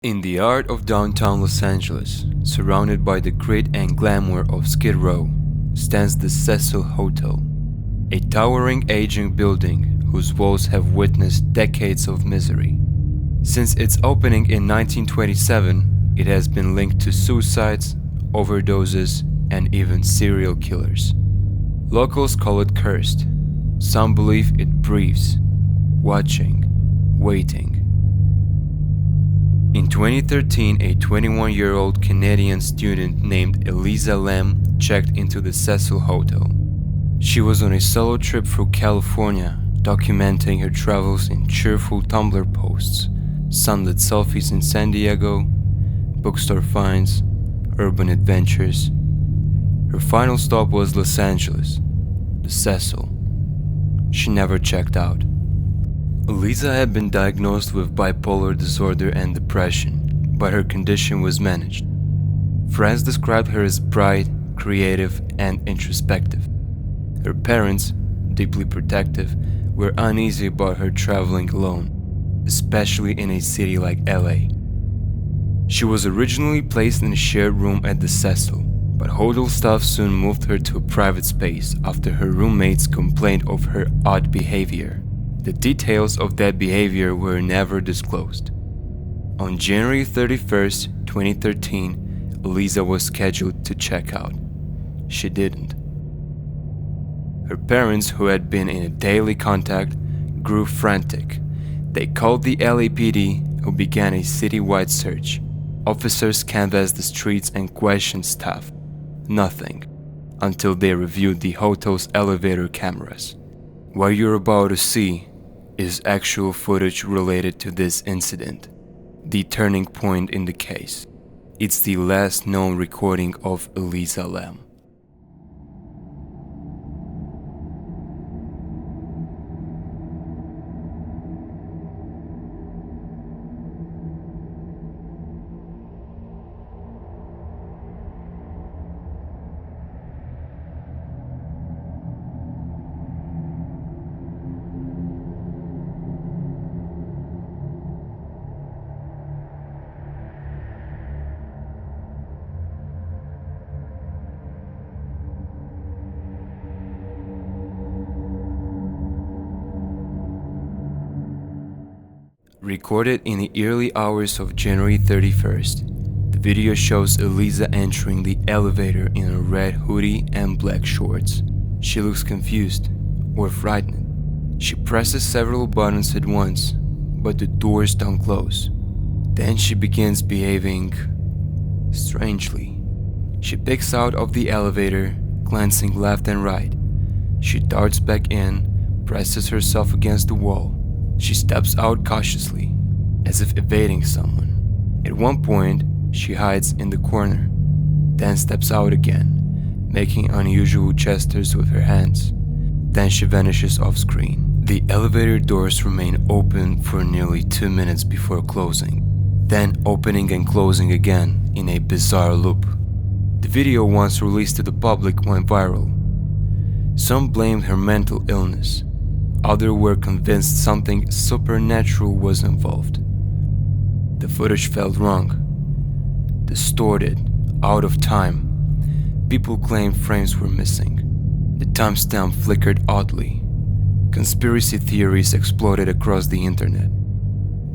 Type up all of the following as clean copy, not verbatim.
In the heart of downtown Los Angeles, surrounded by the grit and glamour of Skid Row, stands the Cecil Hotel, a towering aging building whose walls have witnessed decades of misery. Since its opening in 1927, it has been linked to suicides, overdoses, and even serial killers. Locals call it cursed. Some believe it breathes, watching, waiting. In 2013, a 21-year-old Canadian student named Eliza Lam checked into the Cecil Hotel. She was on a solo trip through California, documenting her travels in cheerful Tumblr posts, sunlit selfies in San Diego, bookstore finds, urban adventures. Her final stop was Los Angeles, the Cecil. She never checked out. Eliza had been diagnosed with bipolar disorder and depression, but her condition was managed. Friends described her as bright, creative, and introspective. Her parents, deeply protective, were uneasy about her traveling alone, especially in a city like LA. She was originally placed in a shared room at the Cecil, but hotel staff soon moved her to a private space after her roommates complained of her odd behavior. The details of that behavior were never disclosed. On January 31st, 2013, Eliza was scheduled to check out. She didn't. Her parents, who had been in daily contact, grew frantic. They called the LAPD, who began a citywide search. Officers canvassed the streets and questioned staff. Nothing, until they reviewed the hotel's elevator cameras. What you're about to see is actual footage related to this incident, the turning point in the case. It's the last known recording of Eliza Lam. Recorded in the early hours of January 31st, the video shows Eliza entering the elevator in a red hoodie and black shorts. She looks confused or frightened. She presses several buttons at once, but the doors don't close. Then she begins behaving strangely. She picks out of the elevator, glancing left and right. She darts back in, presses herself against the wall. She steps out cautiously, as if evading someone. At one point, she hides in the corner, then steps out again, making unusual gestures with her hands. Then she vanishes off screen. The elevator doors remain open for nearly 2 minutes before closing, then opening and closing again in a bizarre loop. The video, once released to the public, went viral. Some blamed her mental illness. Others were convinced something supernatural was involved. The footage felt wrong, distorted, out of time. People claimed frames were missing. The timestamp flickered oddly. Conspiracy theories exploded across the internet.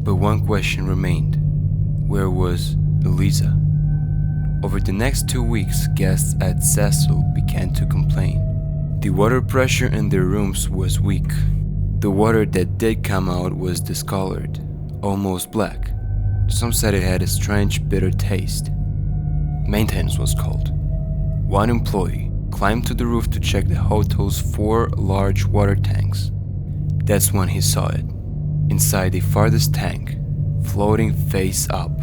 But one question remained. Where was Eliza? Over the next 2 weeks, guests at Cecil began to complain. The water pressure in their rooms was weak. The water that did come out was discolored, almost black. Some said it had a strange, bitter taste. Maintenance was called. One employee climbed to the roof to check the hotel's 4 large water tanks. That's when he saw it. Inside the farthest tank, floating face up,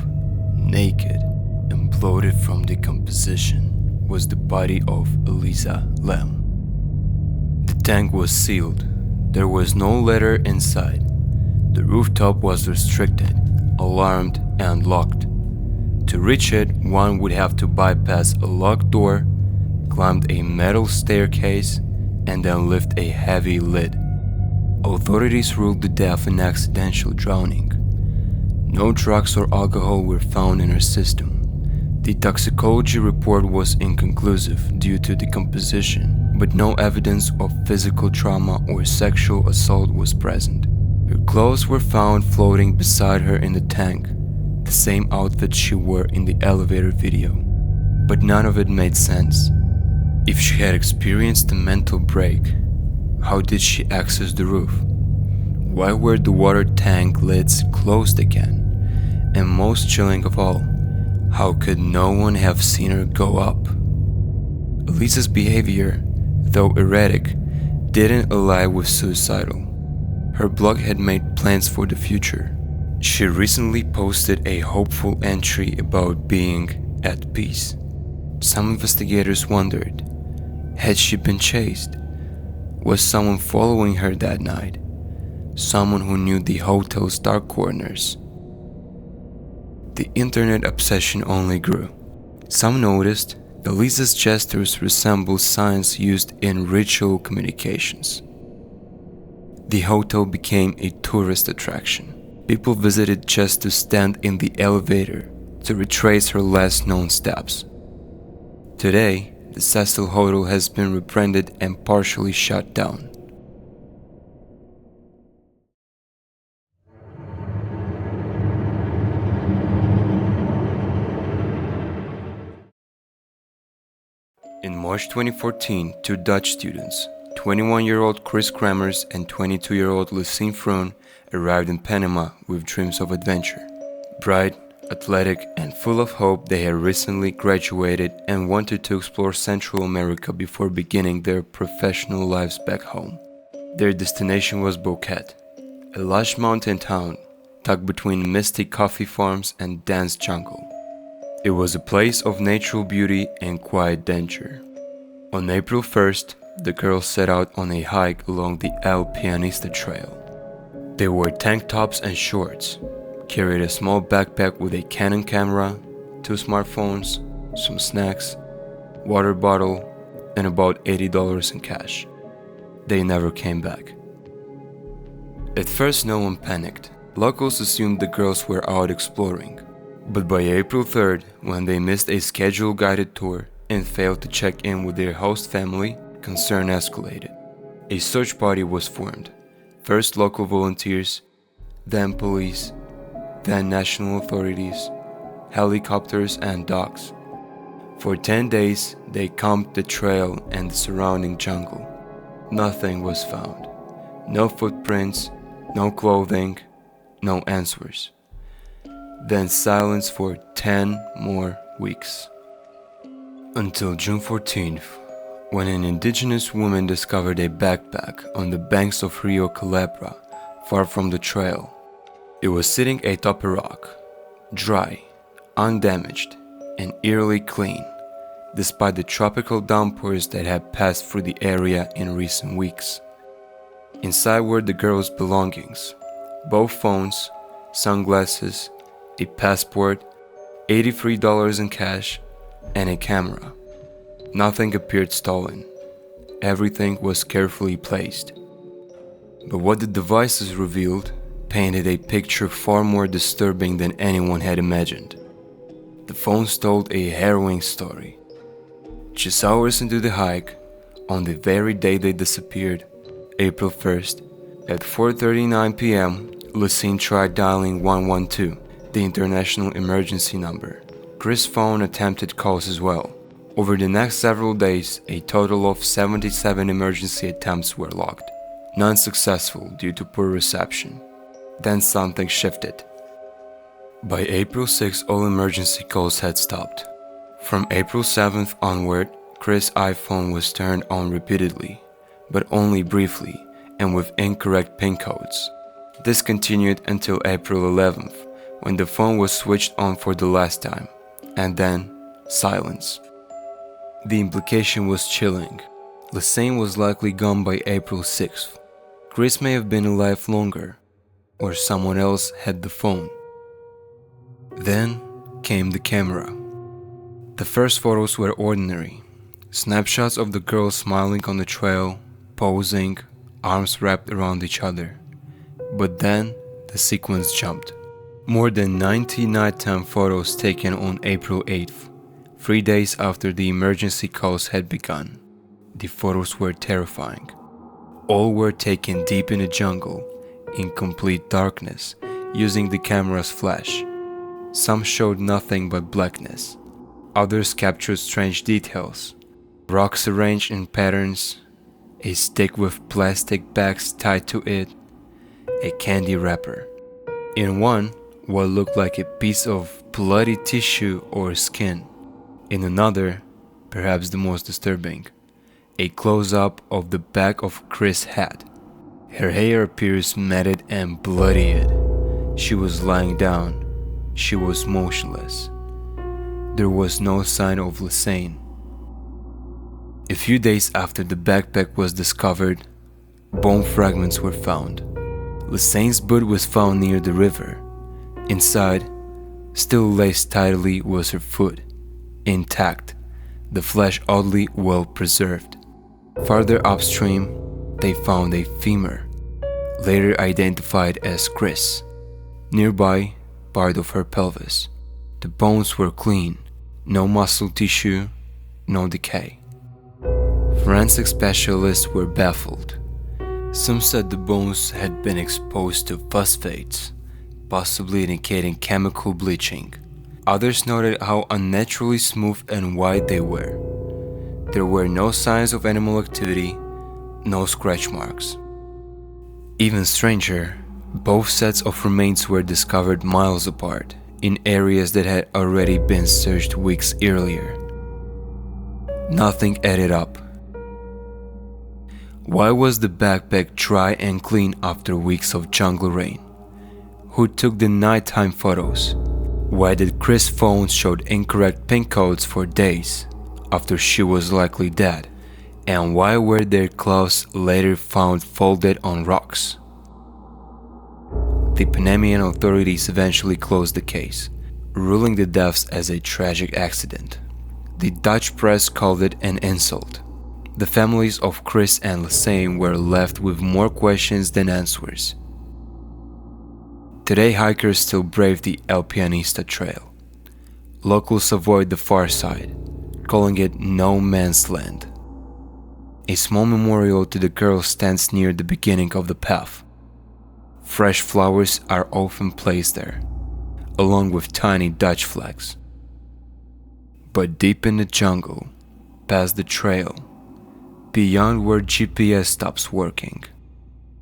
naked, and bloated from decomposition, was the body of Eliza Lam. The tank was sealed. There was no letter inside. The rooftop was restricted, alarmed, and locked. To reach it, one would have to bypass a locked door, climb a metal staircase, and then lift a heavy lid. Authorities ruled the death an accidental drowning. No drugs or alcohol were found in her system. The toxicology report was inconclusive due to decomposition, but no evidence of physical trauma or sexual assault was present. Her clothes were found floating beside her in the tank, the same outfit she wore in the elevator video. But none of it made sense. If she had experienced a mental break, how did she access the roof? Why were the water tank lids closed again? And most chilling of all, how could no one have seen her go up? Elisa's behavior, though erratic, didn't align with suicidal. Her blog had made plans for the future. She recently posted a hopeful entry about being at peace. Some investigators wondered, had she been chased? Was someone following her that night? Someone who knew the hotel's dark corners? The internet obsession only grew. Some noticed Elisa's gestures resembled signs used in ritual communications. The hotel became a tourist attraction. People visited just to stand in the elevator to retrace her last known steps. Today, the Cecil Hotel has been rebranded and partially shut down. In March 2014, two Dutch students, 21-year-old Chris Kremers and 22-year-old Lucien Froon, arrived in Panama with dreams of adventure. Bright, athletic, and full of hope, they had recently graduated and wanted to explore Central America before beginning their professional lives back home. Their destination was Boquete, a lush mountain town tucked between misty coffee farms and dense jungle. It was a place of natural beauty and quiet danger. On April 1st, the girls set out on a hike along the El Pianista Trail. They wore tank tops and shorts, carried a small backpack with a Canon camera, 2 smartphones, some snacks, water bottle, and about $80 in cash. They never came back. At first, no one panicked. Locals assumed the girls were out exploring. But by April 3rd, when they missed a scheduled guided tour and failed to check in with their host family, concern escalated. A search party was formed. First local volunteers, then police, then national authorities, helicopters and dogs. For 10 days, they combed the trail and the surrounding jungle. Nothing was found. No footprints, no clothing, no answers. Then silence for 10 more weeks. Until June 14th, when an indigenous woman discovered a backpack on the banks of Rio Culebra, far from the trail. It was sitting atop a rock, dry, undamaged, and eerily clean, despite the tropical downpours that had passed through the area in recent weeks. Inside were the girls' belongings, both phones, sunglasses, a passport, $83 in cash, and a camera. Nothing appeared stolen. Everything was carefully placed. But what the devices revealed painted a picture far more disturbing than anyone had imagined. The phones told a harrowing story. Just hours into the hike, on the very day they disappeared, April 1st, at 4:39 p.m., Lucien tried dialing 112, the international emergency number. Chris' phone attempted calls as well. Over the next several days, a total of 77 emergency attempts were logged, none successful due to poor reception. Then something shifted. By April 6, all emergency calls had stopped. From April 7th onward, Chris' iPhone was turned on repeatedly, but only briefly and with incorrect PIN codes. This continued until April 11th, when the phone was switched on for the last time, and then silence. The implication was chilling. Lucien was likely gone by April 6th. Chris may have been alive longer, or someone else had the phone. Then came the camera. The first photos were ordinary. Snapshots of the girls smiling on the trail, posing, arms wrapped around each other. But then the sequence jumped. More than 90 nighttime photos taken on April 8th, 3 days after the emergency calls had begun. The photos were terrifying. All were taken deep in the jungle, in complete darkness, using the camera's flash. Some showed nothing but blackness. Others captured strange details. Rocks arranged in patterns, a stick with plastic bags tied to it, a candy wrapper. In one, what looked like a piece of bloody tissue or skin. In another, perhaps the most disturbing, a close-up of the back of Chris' head. Her hair appears matted and bloodied. She was lying down. She was motionless. There was no sign of Lassane. A few days after the backpack was discovered, bone fragments were found. Lassane's boot was found near the river. Inside, still laced tightly, was her foot, intact, the flesh oddly well preserved. Farther upstream, they found a femur, later identified as Chris. Nearby, part of her pelvis. The bones were clean, no muscle tissue, no decay. Forensic specialists were baffled. Some said the bones had been exposed to phosphates, possibly indicating chemical bleaching. Others noted how unnaturally smooth and white they were. There were no signs of animal activity, no scratch marks. Even stranger, both sets of remains were discovered miles apart, in areas that had already been searched weeks earlier. Nothing added up. Why was the backpack dry and clean after weeks of jungle rain? Who took the nighttime photos? Why did Chris' phone show incorrect pin codes for days after she was likely dead? And why were their clothes later found folded on rocks? The Panamanian authorities eventually closed the case, ruling the deaths as a tragic accident. The Dutch press called it an insult. The families of Chris and Lassane were left with more questions than answers. Today, hikers still brave the El Pianista Trail. Locals avoid the far side, calling it no man's land. A small memorial to the girl stands near the beginning of the path. Fresh flowers are often placed there, along with tiny Dutch flags. But deep in the jungle, past the trail, beyond where GPS stops working,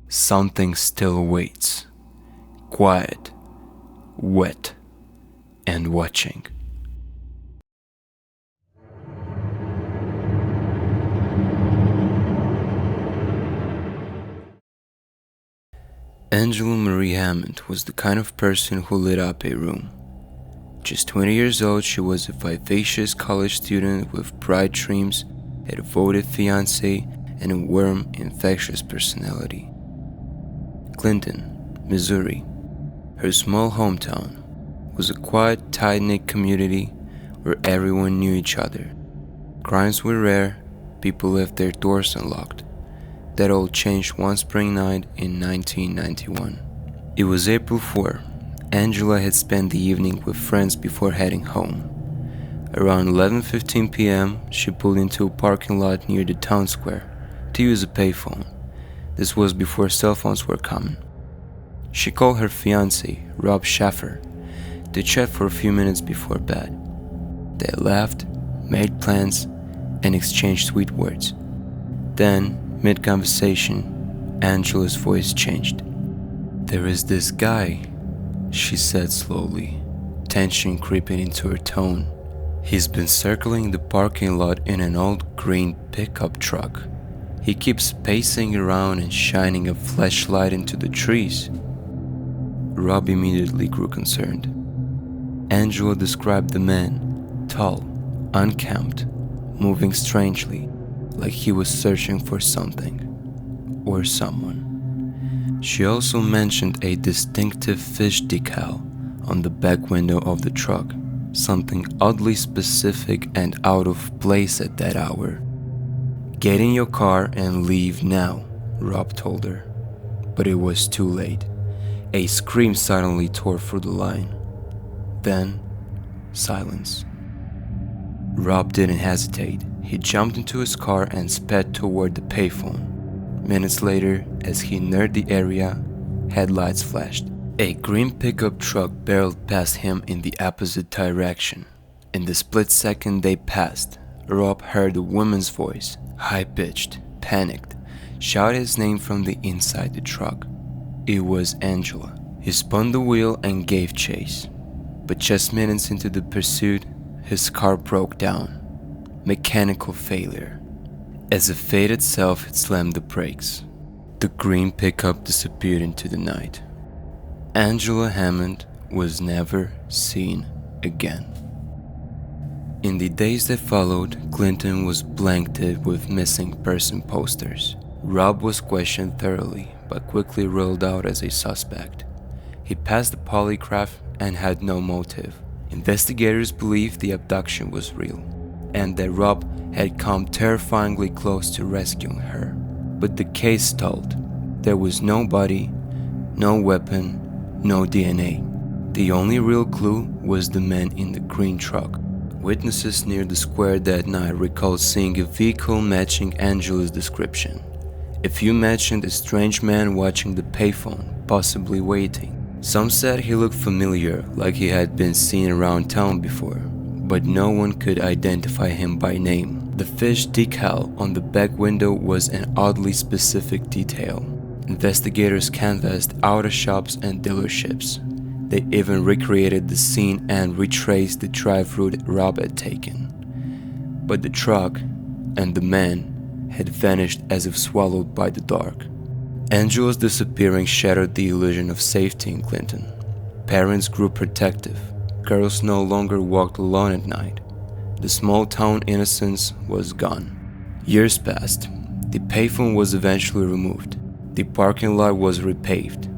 something still waits. Quiet, wet, and watching. Angela Marie Hammond was the kind of person who lit up a room. Just 20 years old, she was a vivacious college student with bright dreams, a devoted fiancé, and a warm, infectious personality. Clinton, Missouri, her small hometown, was a quiet, tight-knit community where everyone knew each other. Crimes were rare, people left their doors unlocked. That all changed one spring night in 1991. It was April 4. Angela had spent the evening with friends before heading home. Around 11:15 p.m., she pulled into a parking lot near the town square to use a payphone. This was before cell phones were common. She called her fiancé, Rob Schaffer, to chat for a few minutes before bed. They laughed, made plans, and exchanged sweet words. Then, mid-conversation, Angela's voice changed. "There is this guy," she said slowly, tension creeping into her tone. "He's been circling the parking lot in an old green pickup truck. He keeps pacing around and shining a flashlight into the trees." Rob immediately grew concerned. Angela described the man, tall, unkempt, moving strangely, like he was searching for something or someone. She also mentioned a distinctive fish decal on the back window of the truck, something oddly specific and out of place at that hour. "Get in your car and leave now," Rob told her. But it was too late. A scream suddenly tore through the line. Then, silence. Rob didn't hesitate. He jumped into his car and sped toward the payphone. Minutes later, as he neared the area, headlights flashed. A green pickup truck barreled past him in the opposite direction. In the split second they passed, Rob heard a woman's voice, high-pitched, panicked, shout his name from the inside the truck. It was Angela. He spun the wheel and gave chase. But just minutes into the pursuit, his car broke down. Mechanical failure. As if fate itself had slammed the brakes, the green pickup disappeared into the night. Angela Hammond was never seen again. In the days that followed, Clinton was blanketed with missing person posters. Rob was questioned thoroughly, but quickly ruled out as a suspect. He passed the polygraph and had no motive. Investigators believed the abduction was real, and that Rob had come terrifyingly close to rescuing her. But the case stalled. There was no body, no weapon, no DNA. The only real clue was the man in the green truck. Witnesses near the square that night recalled seeing a vehicle matching Angela's description. A few mentioned a strange man watching the payphone, possibly waiting. Some said he looked familiar, like he had been seen around town before, but no one could identify him by name. The fish decal on the back window was an oddly specific detail. Investigators canvassed auto shops and dealerships. They even recreated the scene and retraced the drive route Rob had taken. But the truck and the man had vanished as if swallowed by the dark. Angela's disappearing shattered the illusion of safety in Clinton. Parents grew protective. Girls no longer walked alone at night. The small town innocence was gone. Years passed. The payphone was eventually removed. The parking lot was repaved.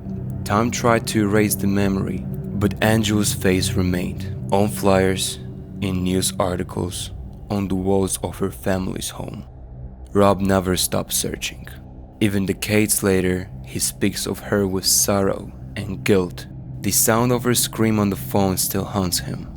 Time tried to erase the memory, but Angela's face remained, on flyers, in news articles, on the walls of her family's home. Rob never stopped searching. Even decades later, he speaks of her with sorrow and guilt. The sound of her scream on the phone still haunts him.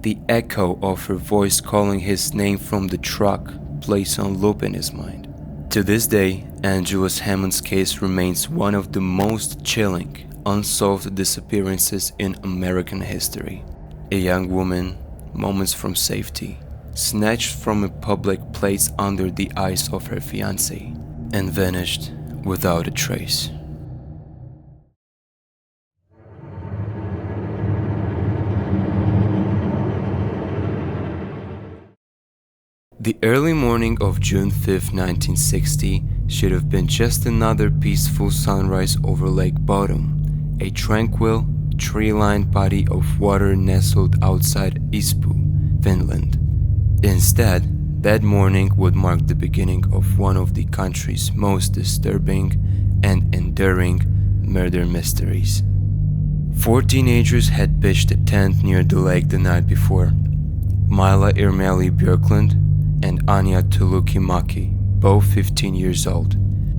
The echo of her voice calling his name from the truck plays on loop in his mind. To this day, Angela Hammond's case remains one of the most chilling, unsolved disappearances in American history. A young woman, moments from safety, snatched from a public place under the eyes of her fiancé, and vanished without a trace. The early morning of June 5, 1960 should have been just another peaceful sunrise over Lake Bodom, a tranquil, tree-lined body of water nestled outside Espoo, Finland. Instead, that morning would mark the beginning of one of the country's most disturbing and enduring murder mysteries. 4 teenagers had pitched a tent near the lake the night before. Mila Irmeli Björklund and Anja Tulukimaki, both 15 years old,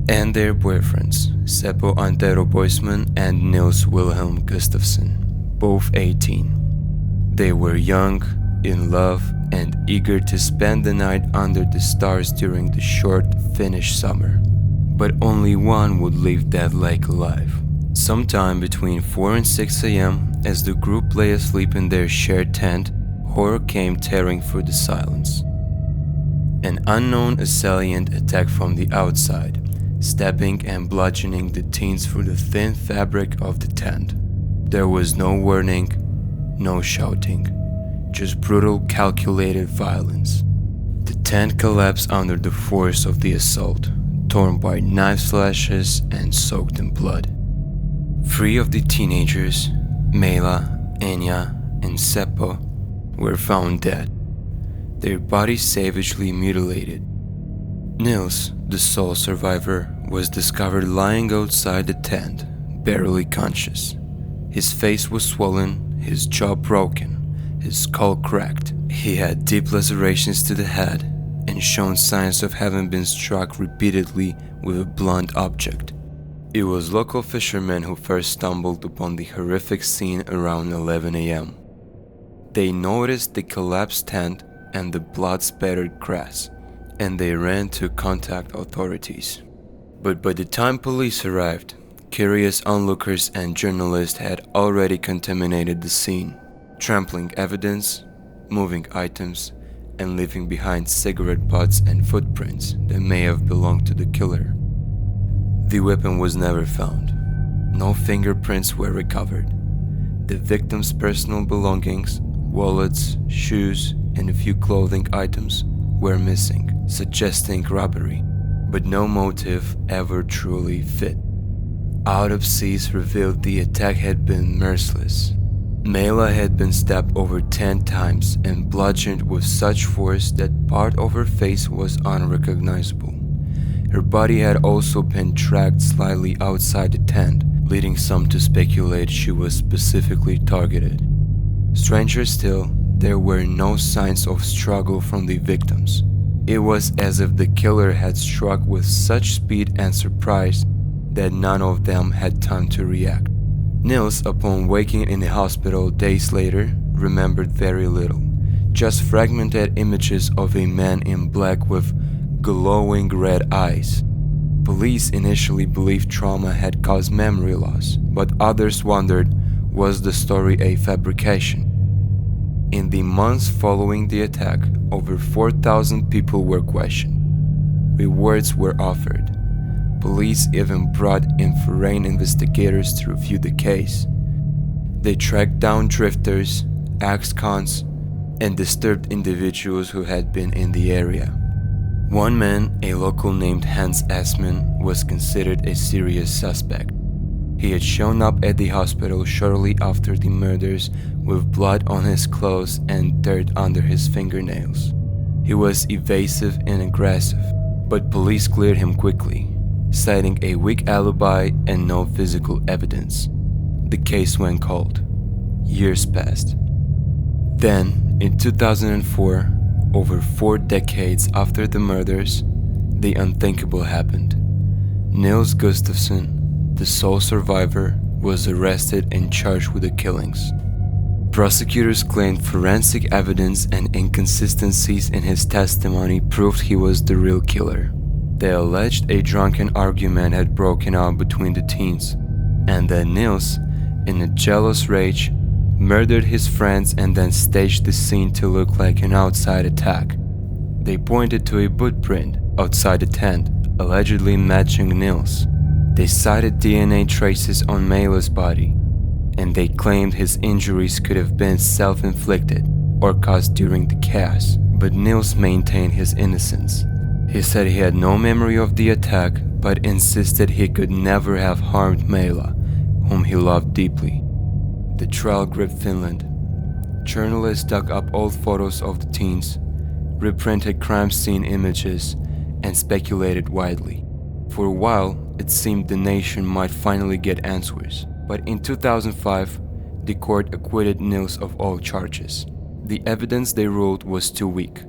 and their boyfriends, Seppo Antero Boisman and Nils Wilhelm Gustafsson, both 18. They were young, in love, and eager to spend the night under the stars during the short Finnish summer. But only one would leave that lake alive. Sometime between 4 and 6 a.m., as the group lay asleep in their shared tent, horror came tearing through the silence. An unknown assailant attacked from the outside, stabbing and bludgeoning the teens through the thin fabric of the tent. There was no warning, no shouting, just brutal, calculated violence. The tent collapsed under the force of the assault, torn by knife slashes and soaked in blood. 3 of the teenagers, Mela, Enya, and Seppo, were found dead, their bodies savagely mutilated. Nils, the sole survivor, was discovered lying outside the tent, barely conscious. His face was swollen, his jaw broken, his skull cracked. He had deep lacerations to the head and shown signs of having been struck repeatedly with a blunt object. It was local fishermen who first stumbled upon the horrific scene around 11 a.m. They noticed the collapsed tent and the blood-spattered grass, and they ran to contact authorities. But by the time police arrived, curious onlookers and journalists had already contaminated the scene, trampling evidence, moving items, and leaving behind cigarette butts and footprints that may have belonged to the killer. The weapon was never found. No fingerprints were recovered. The victim's personal belongings, wallets, shoes, and a few clothing items were missing, suggesting robbery, but no motive ever truly fit. Autopsies revealed the attack had been merciless. Mayla had been stabbed over 10 times and bludgeoned with such force that part of her face was unrecognizable. Her body had also been dragged slightly outside the tent, leading some to speculate she was specifically targeted. Stranger still, there were no signs of struggle from the victims. It was as if the killer had struck with such speed and surprise that none of them had time to react. Nils, upon waking in the hospital days later, remembered very little, just fragmented images of a man in black with glowing red eyes. Police initially believed trauma had caused memory loss, but others wondered, was the story a fabrication? In the months following the attack, over 4,000 people were questioned. Rewards were offered. Police even brought in foreign investigators to review the case. They tracked down drifters, ex-cons, and disturbed individuals who had been in the area. One man, a local named Hans Esman, was considered a serious suspect. He had shown up at the hospital shortly after the murders with blood on his clothes and dirt under his fingernails. He was evasive and aggressive, but police cleared him quickly, citing a weak alibi and no physical evidence. The case went cold. Years passed. Then, in 2004, over 4 decades after the murders, the unthinkable happened. Nils Gustafsson, the sole survivor, was arrested and charged with the killings. Prosecutors claimed forensic evidence and inconsistencies in his testimony proved he was the real killer. They alleged a drunken argument had broken out between the teens, and that Nils, in a jealous rage, murdered his friends and then staged the scene to look like an outside attack. They pointed to a footprint outside the tent, allegedly matching Nils. They cited DNA traces on Mayla's body, and they claimed his injuries could have been self-inflicted or caused during the chaos, but Nils maintained his innocence. He said he had no memory of the attack, but insisted he could never have harmed Mayla, whom he loved deeply. The trial gripped Finland. Journalists dug up old photos of the teens, reprinted crime scene images, and speculated widely. For a while, it seemed the nation might finally get answers, but in 2005, the court acquitted Nils of all charges. The evidence they ruled was too weak,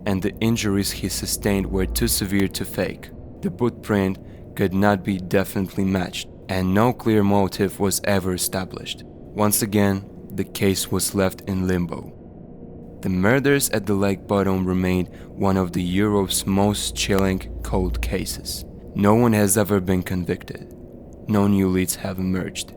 and the injuries he sustained were too severe to fake. The footprint could not be definitely matched, and no clear motive was ever established. Once again, the case was left in limbo. The murders at the Lake Bodom remained one of the Europe's most chilling cold cases. No one has ever been convicted. No new leads have emerged.